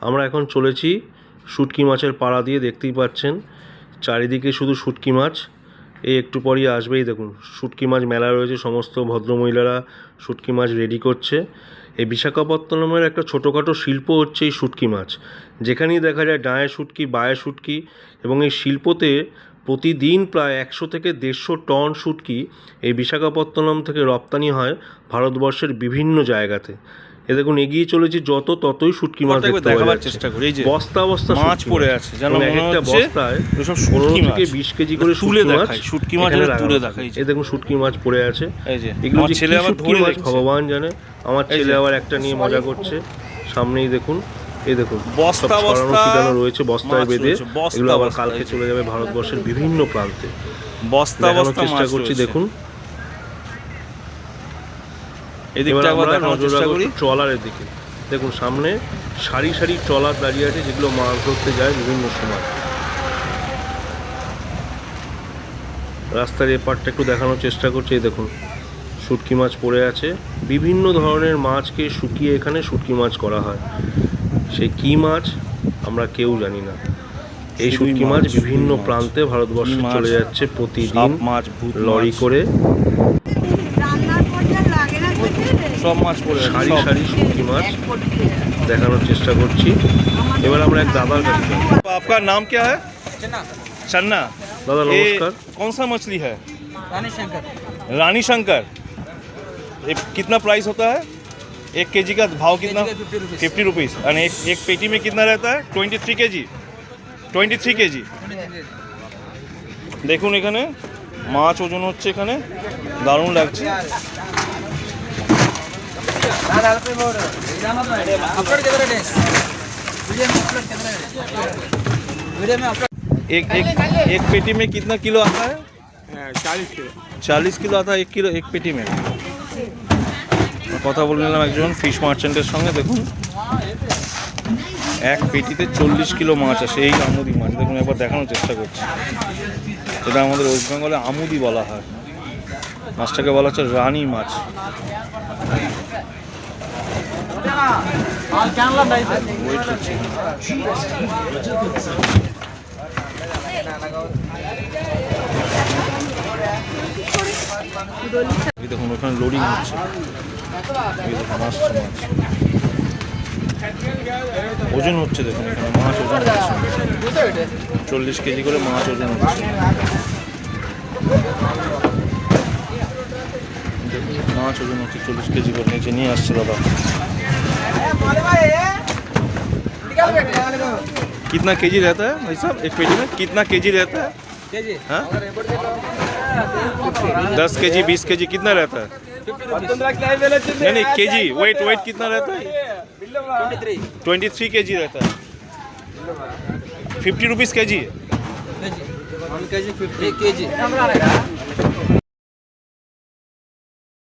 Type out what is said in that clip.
আমরা এখন চলেছি শুটকি মাছের পাড়া দিয়ে, দেখতেই পাচ্ছেন চারিদিকে শুধু শুটকি মাছ। এই একটু পরই আসবেই, দেখুন শুটকি মাছ মেলা রয়েছে, সমস্ত ভদ্রমহিলারা শুটকি মাছ রেডি করছে। এই বিশাখাপত্তনমের একটা ছোটোখাটো শিল্প হচ্ছে এই শুটকি মাছ, যেখানেই দেখা যায় ডাঁয়ে শুটকি, বায়ে শুটকি, এবং এই শিল্পতে প্রতিদিন প্রায় 100 থেকে 150 টন শুটকি এই বিশাখাপত্তনম থেকে রপ্তানি হয় ভারতবর্ষের বিভিন্ন জায়গাতে। এ দেখুন এগিয়ে চলেছি যত, ততই শুটকি মাছ দেখাবার চেষ্টা করি। এই যে বস্তা বস্তা মাছ পড়ে আছে, যেন একটা বস্তায় 15 থেকে 20 কেজি করে শুটকি মাছ তুলে দেখাই। এই দেখুন শুটকি মাছ পড়ে আছে, এগুলো যে ছেলে আবার ধরে মাছ ভগবান জানে। আমার ছেলে আবার একটা নিয়ে মজা করছে, সামনেই দেখুন। এই দেখুন বস্তা বস্তা রয়েছে, বস্তায় বেঁধে এগুলো আবার কালকে চলে যাবে ভারতবর্ষের বিভিন্ন প্রান্তে। বস্তা বস্তা চেষ্টা করছি, দেখুন এদিকটা আবার দেখানোর চেষ্টা করি ট্রলারের দিকে। দেখুন সামনে সারি সারি ট্রলার দাঁড়িয়ে আছে, যেগুলো মাছ ধরতে যায় বিভিন্ন সময়। রাস্তার এপারটা একটু দেখানোর চেষ্টা করছি। এই দেখুন শুটকি মাছ পড়ে আছে, বিভিন্ন ধরনের মাছকে শুকিয়ে এখানে শুটকি মাছ করা হয়। সেই কী মাছ আমরা কেউ জানি না। এই শুটকি মাছ বিভিন্ন প্রান্তে ভারতবর্ষে চলে যাচ্ছে প্রতিদিন লরি করে। সব মাছ পড়ে সারি সারি শুটকি মাছ দেখানোর চেষ্টা করছি। এবার আমরা এক দাদার কাছে। আপনার নাম क्या है? चन्ना। दादा नमस्कार। कौन सा मछली है? रानी शंकर। रानी शंकर। कितना प्राइस होता है? 1 केजी का भाव कितना? 50 रुपीज़। और एक पेटी में कितना रहता है? 23 केजी। 23 केजी। দেখুন এখানে মাছ ওজন হচ্ছে, এখানে দারুণ লাগছে। एक पेटी में कितना किलो आता है? 40 किलो। 40 किलो आता है 1 किलो एक पेटी में। কথা বলে নিলাম একজন ফিশ মার্চেন্টের সঙ্গে। দেখুন এক পেটিতে 40 কিলো মাছ আসে, এই আমুদি মাছ। দেখুন একবার দেখানোর চেষ্টা করছি। এটা আমাদের ওয়েস্ট বেঙ্গলে আমুদি বলা হয়, মাছটাকে বলা হচ্ছে রানী মাছ। দেখুন ওখানে লোডিং হচ্ছে, ওজন হচ্ছে। দেখুন এখানে মাছ ওজন হচ্ছে, 40 কেজি করে মাছ ওজন হচ্ছে। মাছ ওজন হচ্ছে 40 কেজি করে, নিচে নিয়ে আসছে দাদা। कितना केजी रहता है भाई साहब एक पेटी में? कितना केजी रहता है? हाँ 10 केजी 20 केजी कितना रहता है? नहीं नहीं केजी वेट कितना रहता है? 23 केजी रहता है। 50 रुपीज़ केजी है। 1 केजी 50 केजी